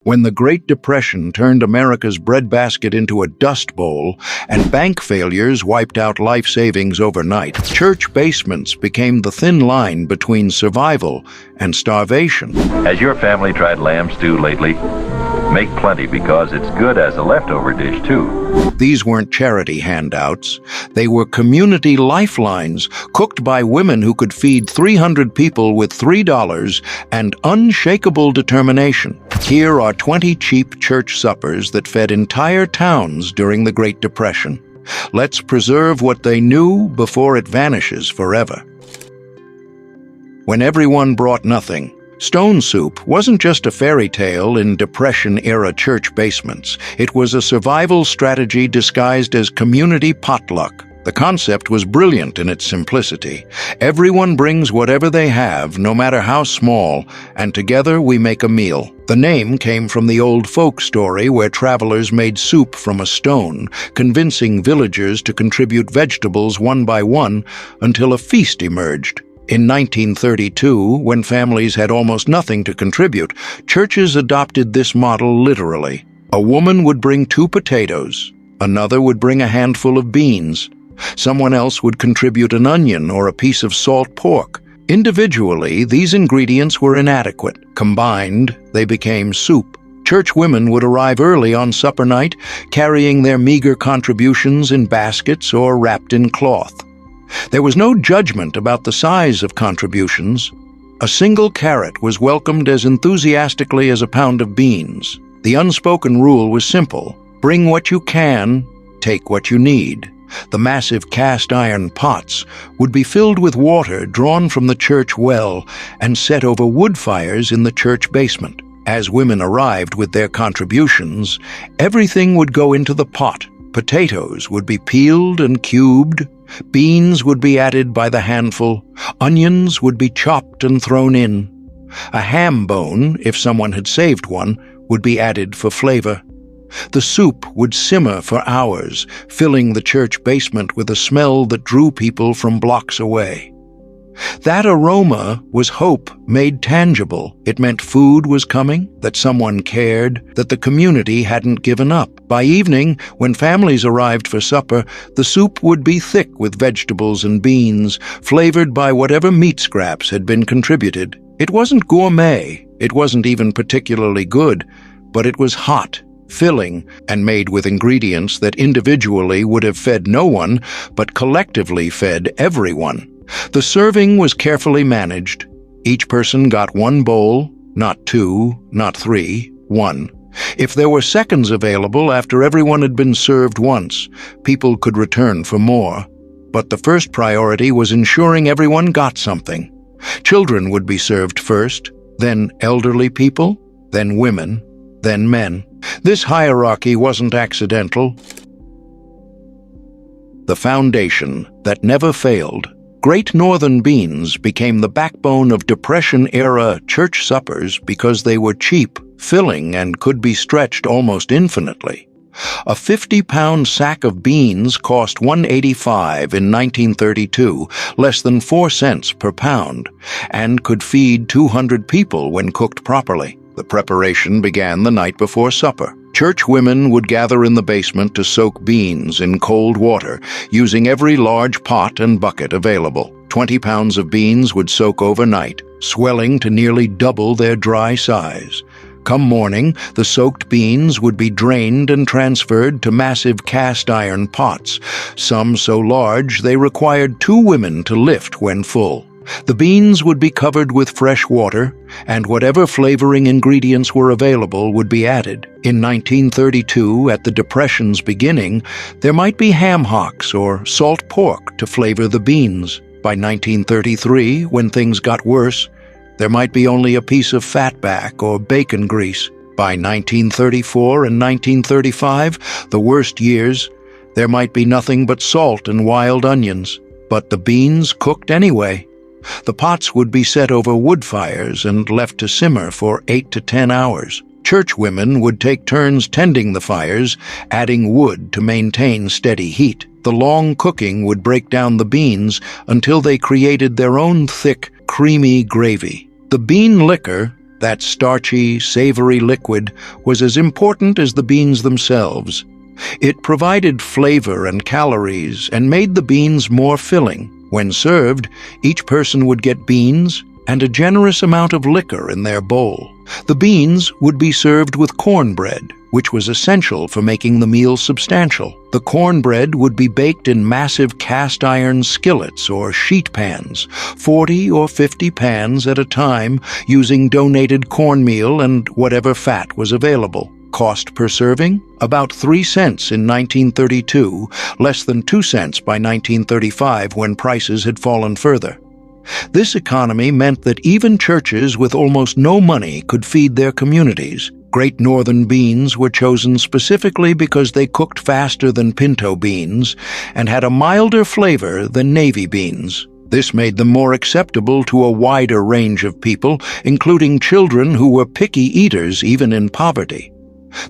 When the Great Depression turned America's breadbasket into a dust bowl and bank failures wiped out life savings overnight, church basements became the thin line between survival and starvation. Has your family tried lamb stew lately? Make plenty because it's good as a leftover dish too. These weren't charity handouts. They were community lifelines cooked by women who could feed 300 people with $3 and unshakable determination. Here are 20 cheap church suppers that fed entire towns during the Great Depression. Let's preserve what they knew before it vanishes forever. When everyone brought nothing, stone soup wasn't just a fairy tale in Depression-era church basements. It was a survival strategy disguised as community potluck. The concept was brilliant in its simplicity. Everyone brings whatever they have, no matter how small, and together we make a meal. The name came from the old folk story where travelers made soup from a stone, convincing villagers to contribute vegetables one by one until a feast emerged. In 1932, when families had almost nothing to contribute, churches adopted this model literally. A woman would bring 2 potatoes, another would bring a handful of beans, someone else would contribute an onion or a piece of salt pork. Individually, these ingredients were inadequate. Combined, they became soup. Church women would arrive early on supper night, carrying their meager contributions in baskets or wrapped in cloth. There was no judgment about the size of contributions. A single carrot was welcomed as enthusiastically as a pound of beans. The unspoken rule was simple: bring what you can, take what you need. The massive cast-iron pots would be filled with water drawn from the church well and set over wood fires in the church basement. As women arrived with their contributions, everything would go into the pot. Potatoes would be peeled and cubed, beans would be added by the handful, onions would be chopped and thrown in. A ham bone, if someone had saved one, would be added for flavor. The soup would simmer for hours, filling the church basement with a smell that drew people from blocks away. That aroma was hope made tangible. It meant food was coming, that someone cared, that the community hadn't given up. By evening, when families arrived for supper, the soup would be thick with vegetables and beans, flavored by whatever meat scraps had been contributed. It wasn't gourmet, it wasn't even particularly good, but it was hot, filling, and made with ingredients that individually would have fed no one, but collectively fed everyone. The serving was carefully managed. Each person got 1 bowl, not 2, not 3, 1. If there were seconds available after everyone had been served once, people could return for more. But the first priority was ensuring everyone got something. Children would be served first, then elderly people, then women, then men. This hierarchy wasn't accidental. The foundation that never failed. Great Northern beans became the backbone of Depression-era church suppers because they were cheap, filling, and could be stretched almost infinitely. A 50-pound sack of beans cost $1.85 in 1932, less than 4 cents per pound, and could feed 200 people when cooked properly. The preparation began the night before supper. Church women would gather in the basement to soak beans in cold water, using every large pot and bucket available. 20 pounds of beans would soak overnight, swelling to nearly double their dry size. Come morning, the soaked beans would be drained and transferred to massive cast-iron pots, some so large they required 2 women to lift when full. The beans would be covered with fresh water, and whatever flavoring ingredients were available would be added. In 1932, at the Depression's beginning, there might be ham hocks or salt pork to flavor the beans. By 1933, when things got worse, there might be only a piece of fatback or bacon grease. By 1934 and 1935, the worst years, there might be nothing but salt and wild onions. But the beans cooked anyway. The pots would be set over wood fires and left to simmer for 8 to 10 hours. Church women would take turns tending the fires, adding wood to maintain steady heat. The long cooking would break down the beans until they created their own thick, creamy gravy. The bean liquor, That starchy, savory liquid was as important as the beans themselves. It provided flavor and calories and made the beans more filling. When served, each person would get beans and a generous amount of liquor in their bowl. The beans would be served with cornbread, which was essential for making the meal substantial. The cornbread would be baked in massive cast iron skillets or sheet pans, 40 or 50 pans at a time, using donated cornmeal and whatever fat was available. Cost per serving? About 3 cents in 1932, less than 2 cents by 1935 when prices had fallen further. This economy meant that even churches with almost no money could feed their communities. Great Northern beans were chosen specifically because they cooked faster than pinto beans and had a milder flavor than navy beans. This made them more acceptable to a wider range of people, including children who were picky eaters even in poverty.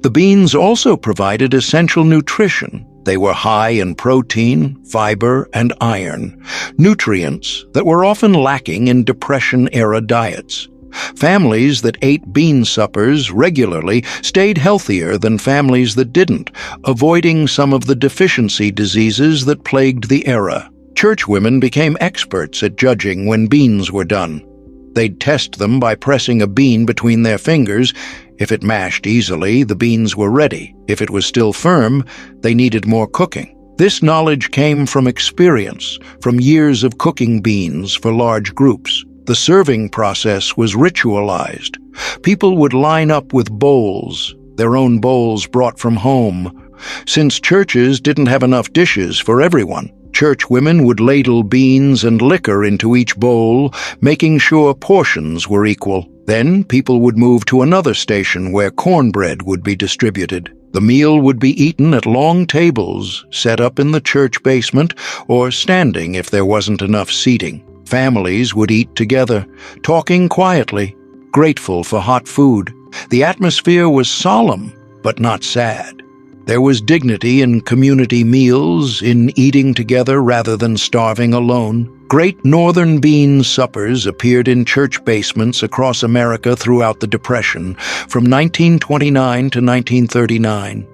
The beans also provided essential nutrition. They were high in protein, fiber, and iron, nutrients that were often lacking in Depression-era diets. Families that ate bean suppers regularly stayed healthier than families that didn't, avoiding some of the deficiency diseases that plagued the era. Churchwomen became experts at judging when beans were done. They'd test them by pressing a bean between their fingers. If it mashed easily, the beans were ready. If it was still firm, they needed more cooking. This knowledge came from experience, from years of cooking beans for large groups. The serving process was ritualized. People would line up with bowls, their own bowls brought from home. Since churches didn't have enough dishes for everyone, churchwomen would ladle beans and liquor into each bowl, making sure portions were equal. Then people would move to another station where cornbread would be distributed. The meal would be eaten at long tables, set up in the church basement, or standing if there wasn't enough seating. Families would eat together, talking quietly, grateful for hot food. The atmosphere was solemn, but not sad. There was dignity in community meals, in eating together rather than starving alone. Great Northern bean suppers appeared in church basements across America throughout the Depression, from 1929 to 1939.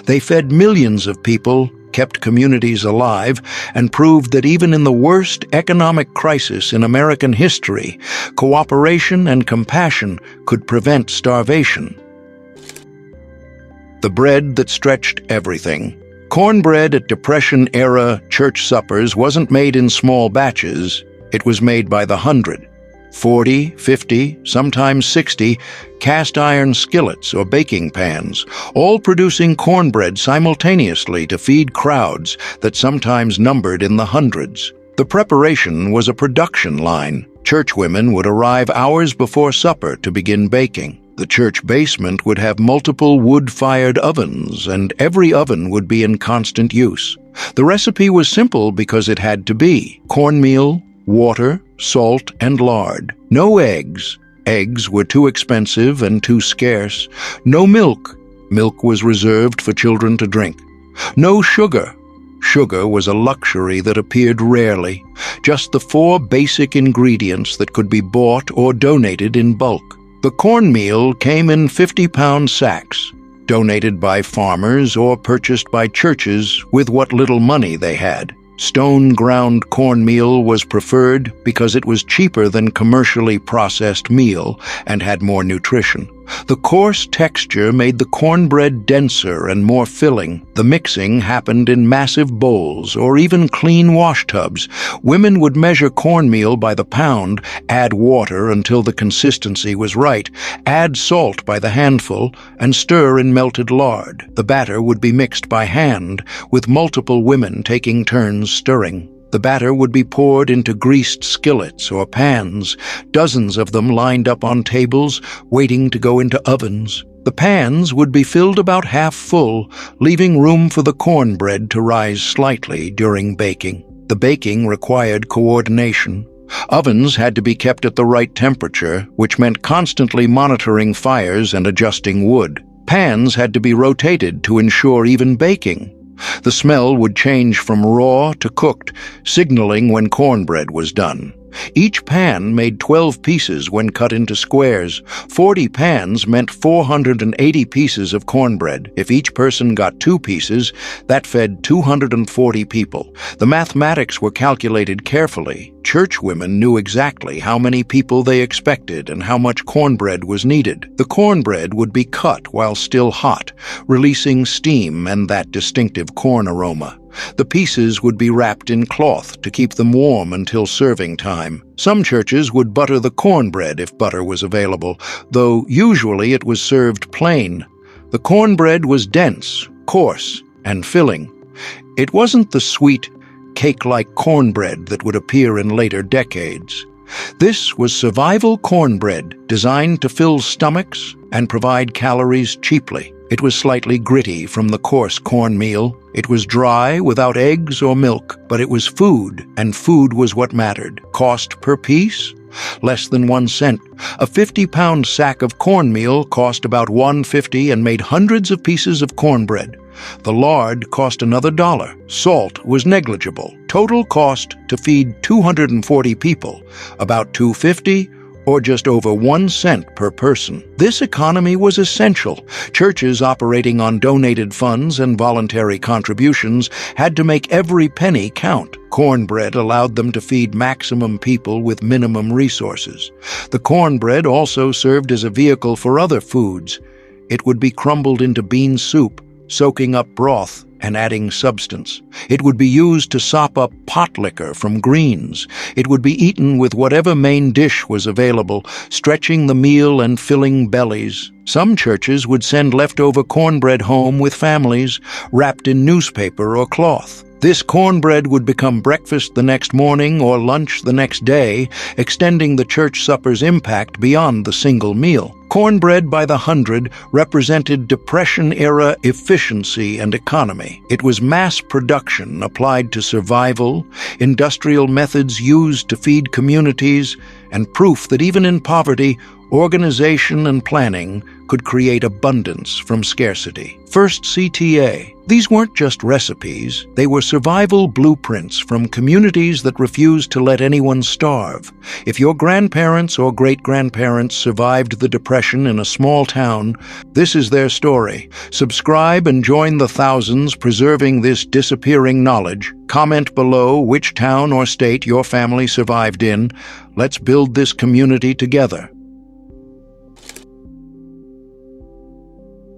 They fed millions of people, kept communities alive, and proved that even in the worst economic crisis in American history, cooperation and compassion could prevent starvation. The bread that stretched everything. Cornbread at Depression-era church suppers wasn't made in small batches. It was made by the 100. 40, 50, sometimes 60 cast iron skillets or baking pans, all producing cornbread simultaneously to feed crowds that sometimes numbered in the hundreds. The preparation was a production line. Churchwomen would arrive hours before supper to begin baking. The church basement would have multiple wood-fired ovens, and every oven would be in constant use. The recipe was simple because it had to be: cornmeal, water, salt, and lard. No eggs. Eggs were too expensive and too scarce. No milk. Milk was reserved for children to drink. No sugar. Sugar was a luxury that appeared rarely. Just the 4 basic ingredients that could be bought or donated in bulk. The cornmeal came in 50-pound sacks, donated by farmers or purchased by churches with what little money they had. Stone-ground cornmeal was preferred because it was cheaper than commercially processed meal and had more nutrition. The coarse texture made the cornbread denser and more filling. The mixing happened in massive bowls or even clean wash tubs. Women would measure cornmeal by the pound, add water until the consistency was right, add salt by the handful, and stir in melted lard. The batter would be mixed by hand, with multiple women taking turns stirring. The batter would be poured into greased skillets or pans, dozens of them lined up on tables, waiting to go into ovens. The pans would be filled about half full, leaving room for the cornbread to rise slightly during baking. The baking required coordination. Ovens had to be kept at the right temperature, which meant constantly monitoring fires and adjusting wood. Pans had to be rotated to ensure even baking. The smell would change from raw to cooked, signaling when cornbread was done. Each pan made 12 pieces when cut into squares. 40 pans meant 480 pieces of cornbread. If each person got 2 pieces, that fed 240 people. The mathematics were calculated carefully. Churchwomen knew exactly how many people they expected and how much cornbread was needed. The cornbread would be cut while still hot, releasing steam and that distinctive corn aroma. The pieces would be wrapped in cloth to keep them warm until serving time. Some churches would butter the cornbread if butter was available, though usually it was served plain. The cornbread was dense, coarse, and filling. It wasn't the sweet, cake-like cornbread that would appear in later decades. This was survival cornbread designed to fill stomachs and provide calories cheaply. It was slightly gritty from the coarse cornmeal. It was dry, without eggs or milk, but it was food, and food was what mattered. Cost per piece? Less than 1 cent. A 50-pound sack of cornmeal cost about $1.50 and made hundreds of pieces of cornbread. The lard cost another $1. Salt was negligible. Total cost to feed 240 people, about $2.50 or just over 1 cent per person. This economy was essential. Churches operating on donated funds and voluntary contributions had to make every penny count. Cornbread allowed them to feed maximum people with minimum resources. The cornbread also served as a vehicle for other foods. It would be crumbled into bean soup, soaking up broth and adding substance. It would be used to sop up pot liquor from greens. It would be eaten with whatever main dish was available, stretching the meal and filling bellies. Some churches would send leftover cornbread home with families, wrapped in newspaper or cloth. This cornbread would become breakfast the next morning or lunch the next day, extending the church supper's impact beyond the single meal. Cornbread by the hundred represented Depression-era efficiency and economy. It was mass production applied to survival, industrial methods used to feed communities, and proof that even in poverty, organization and planning could create abundance from scarcity. First CTA. These weren't just recipes, they were survival blueprints from communities that refused to let anyone starve. If your grandparents or great-grandparents survived the Depression in a small town, this is their story. Subscribe and join the thousands preserving this disappearing knowledge. Comment below which town or state your family survived in. Let's build this community together.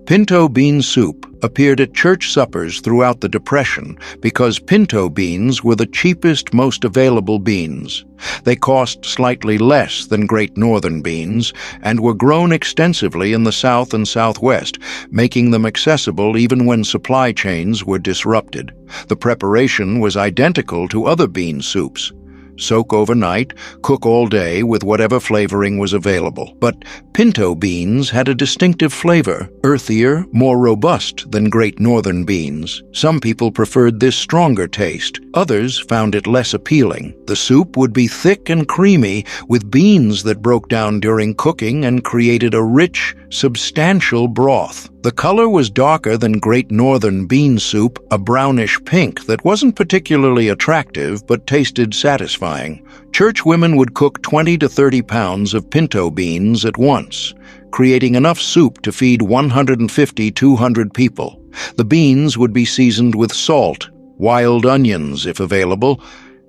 Pinto bean soup appeared at church suppers throughout the Depression because pinto beans were the cheapest, most available beans. They cost slightly less than Great Northern beans and were grown extensively in the South and Southwest, making them accessible even when supply chains were disrupted. The preparation was identical to other bean soups. Soak overnight, cook all day with whatever flavoring was available. But pinto beans had a distinctive flavor, earthier, more robust than Great Northern beans. Some people preferred this stronger taste. Others found it less appealing. The soup would be thick and creamy, with beans that broke down during cooking and created a rich, substantial broth. The color was darker than Great Northern bean soup, a brownish pink that wasn't particularly attractive but tasted satisfying. Church women would cook 20 to 30 pounds of pinto beans at once, creating enough soup to feed 150-200 people. The beans would be seasoned with salt, wild onions if available,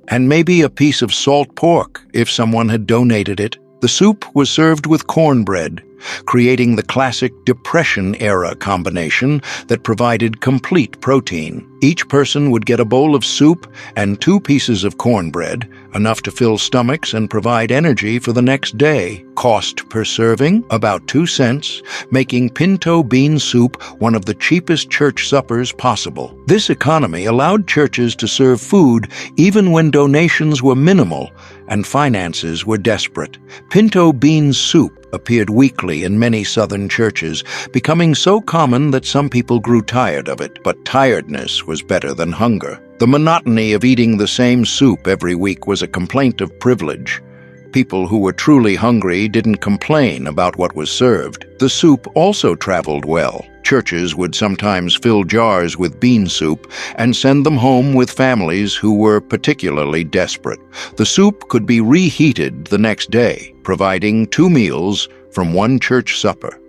and maybe a piece of salt pork if someone had donated it. The soup was served with cornbread, creating the classic Depression-era combination that provided complete protein. Each person would get a bowl of soup and 2 pieces of cornbread, enough to fill stomachs and provide energy for the next day. Cost per serving, about 2 cents, making pinto bean soup one of the cheapest church suppers possible. This economy allowed churches to serve food even when donations were minimal and finances were desperate. Pinto bean soup appeared weekly in many Southern churches, becoming so common that some people grew tired of it. But tiredness was better than hunger. The monotony of eating the same soup every week was a complaint of privilege. People who were truly hungry didn't complain about what was served. The soup also traveled well. Churches would sometimes fill jars with bean soup and send them home with families who were particularly desperate. The soup could be reheated the next day, providing 2 meals from one church supper.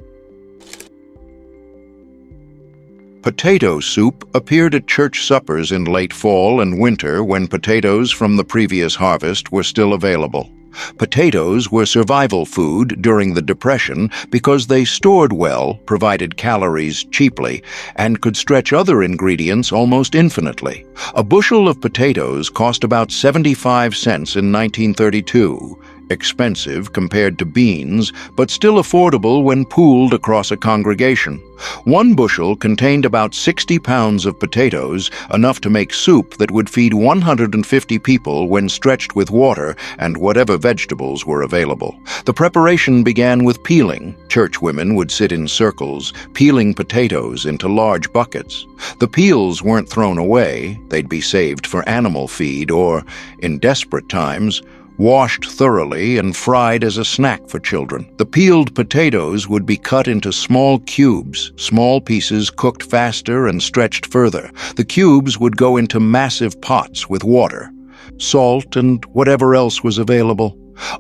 Potato soup appeared at church suppers in late fall and winter when potatoes from the previous harvest were still available. Potatoes were survival food during the Depression because they stored well, provided calories cheaply, and could stretch other ingredients almost infinitely. A bushel of potatoes cost about 75 cents in 1932. Expensive compared to beans, but still affordable when pooled across a congregation. 1 bushel contained about 60 pounds of potatoes, enough to make soup that would feed 150 people when stretched with water and whatever vegetables were available. The preparation began with peeling. Church women would sit in circles, peeling potatoes into large buckets. The peels weren't thrown away, they'd be saved for animal feed or, in desperate times, washed thoroughly and fried as a snack for children. The peeled potatoes would be cut into small cubes, small pieces cooked faster and stretched further. The cubes would go into massive pots with water, salt, and whatever else was available.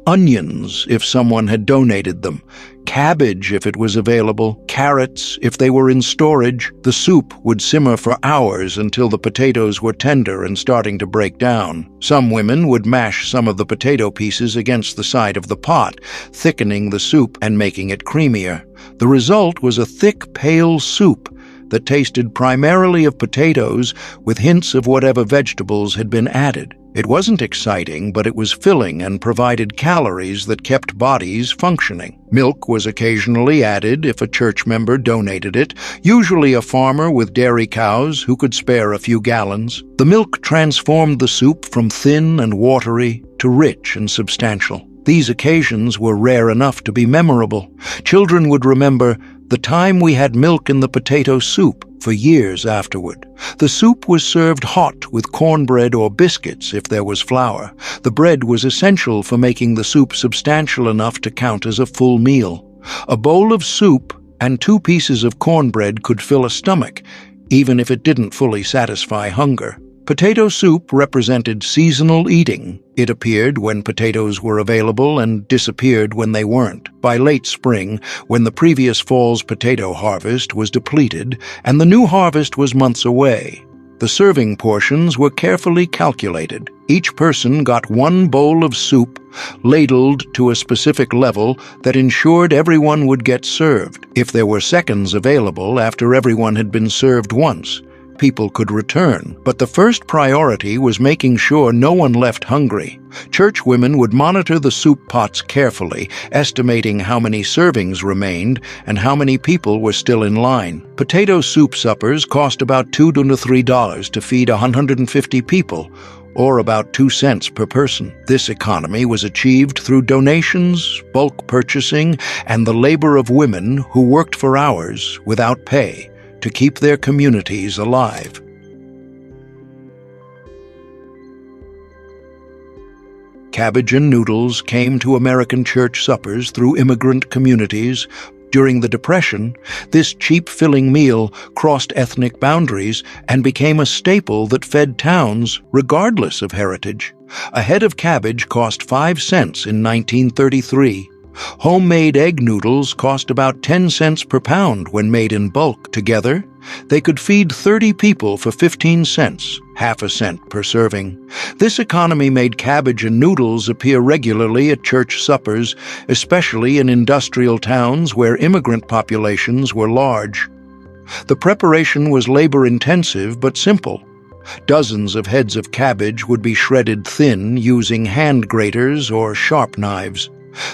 Onions, if someone had donated them. Cabbage, if it was available. Carrots, if they were in storage. The soup would simmer for hours until the potatoes were tender and starting to break down. Some women would mash some of the potato pieces against the side of the pot, thickening the soup and making it creamier. The result was a thick, pale soup that tasted primarily of potatoes with hints of whatever vegetables had been added. It wasn't exciting, but it was filling and provided calories that kept bodies functioning. Milk was occasionally added if a church member donated it, usually a farmer with dairy cows who could spare a few gallons. The milk transformed the soup from thin and watery to rich and substantial. These occasions were rare enough to be memorable. Children would remember the time we had milk in the potato soup for years afterward. The soup was served hot with cornbread or biscuits if there was flour. The bread was essential for making the soup substantial enough to count as a full meal. A bowl of soup and 2 pieces of cornbread could fill a stomach, even if it didn't fully satisfy hunger. Potato soup represented seasonal eating. It appeared when potatoes were available and disappeared when they weren't. By late spring, when the previous fall's potato harvest was depleted and the new harvest was months away, the serving portions were carefully calculated. Each person got 1 bowl of soup, ladled to a specific level that ensured everyone would get served. If there were seconds available after everyone had been served once, people could return, but the first priority was making sure no one left hungry. Church women would monitor the soup pots carefully, estimating how many servings remained and how many people were still in line. Potato soup suppers cost about $2 to $3 to feed 150 people, or about 2 cents per person. This economy was achieved through donations, bulk purchasing, and the labor of women who worked for hours without pay to keep their communities alive. Cabbage and noodles came to American church suppers through immigrant communities. During the Depression, this cheap-filling meal crossed ethnic boundaries and became a staple that fed towns regardless of heritage. A head of cabbage cost 5 cents in 1933. Homemade egg noodles cost about 10 cents per pound when made in bulk. Together, they could feed 30 people for 15 cents, half a cent per serving. This economy made cabbage and noodles appear regularly at church suppers, especially in industrial towns where immigrant populations were large. The preparation was labor-intensive but simple. Dozens of heads of cabbage would be shredded thin using hand graters or sharp knives.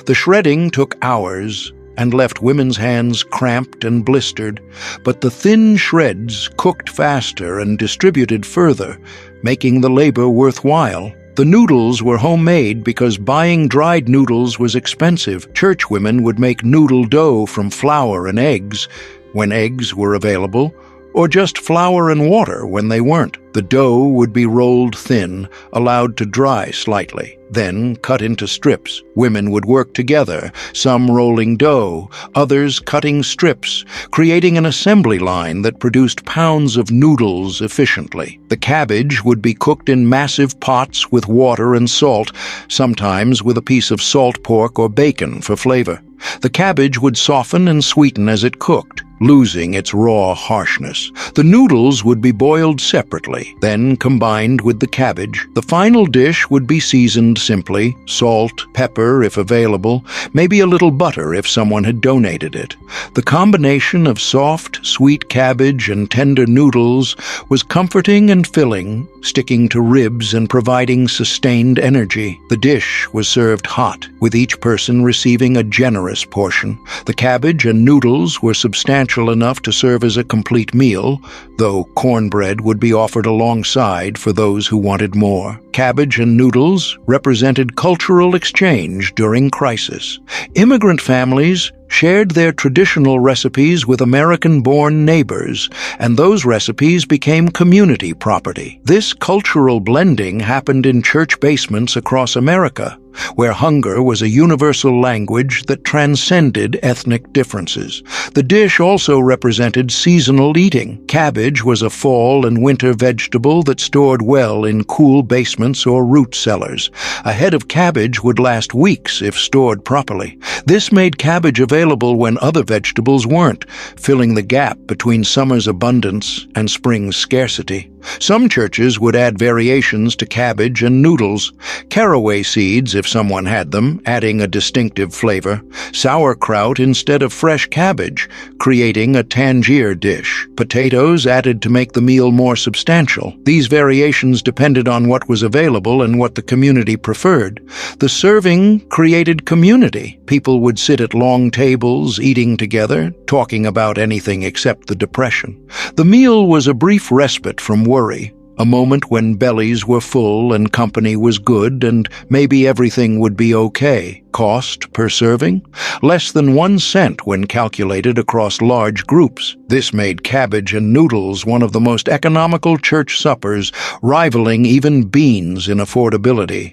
The shredding took hours and left women's hands cramped and blistered, but the thin shreds cooked faster and distributed further, making the labor worthwhile. The noodles were homemade because buying dried noodles was expensive. Church women would make noodle dough from flour and eggs when eggs were available, or just flour and water when they weren't. The dough would be rolled thin, allowed to dry slightly, then cut into strips. Women would work together, some rolling dough, others cutting strips, creating an assembly line that produced pounds of noodles efficiently. The cabbage would be cooked in massive pots with water and salt, sometimes with a piece of salt pork or bacon for flavor. The cabbage would soften and sweeten as it cooked, losing its raw harshness. The noodles would be boiled separately, then combined with the cabbage. The final dish would be seasoned simply, salt, pepper if available, maybe a little butter if someone had donated it. The combination of soft, sweet cabbage and tender noodles was comforting and filling, sticking to ribs and providing sustained energy. The dish was served hot, with each person receiving a generous portion. The cabbage and noodles were substantial enough to serve as a complete meal, though cornbread would be offered alongside for those who wanted more. Cabbage and noodles represented cultural exchange during crisis. Immigrant families shared their traditional recipes with American-born neighbors, and those recipes became community property. This cultural blending happened in church basements across America, where hunger was a universal language that transcended ethnic differences. The dish also represented seasonal eating. Cabbage was a fall and winter vegetable that stored well in cool basements or root cellars. A head of cabbage would last weeks if stored properly. This made cabbage available when other vegetables weren't, filling the gap between summer's abundance and spring's scarcity. Some churches would add variations to cabbage and noodles. Caraway seeds, if someone had them, adding a distinctive flavor. Sauerkraut instead of fresh cabbage, creating a tangier dish. Potatoes added to make the meal more substantial. These variations depended on what was available and what the community preferred. The serving created community. People would sit at long tables, eating together, talking about anything except the depression. The meal was a brief respite from worry, a moment when bellies were full and company was good and maybe everything would be okay. Cost per serving? Less than 1 cent when calculated across large groups. This made cabbage and noodles one of the most economical church suppers, rivaling even beans in affordability.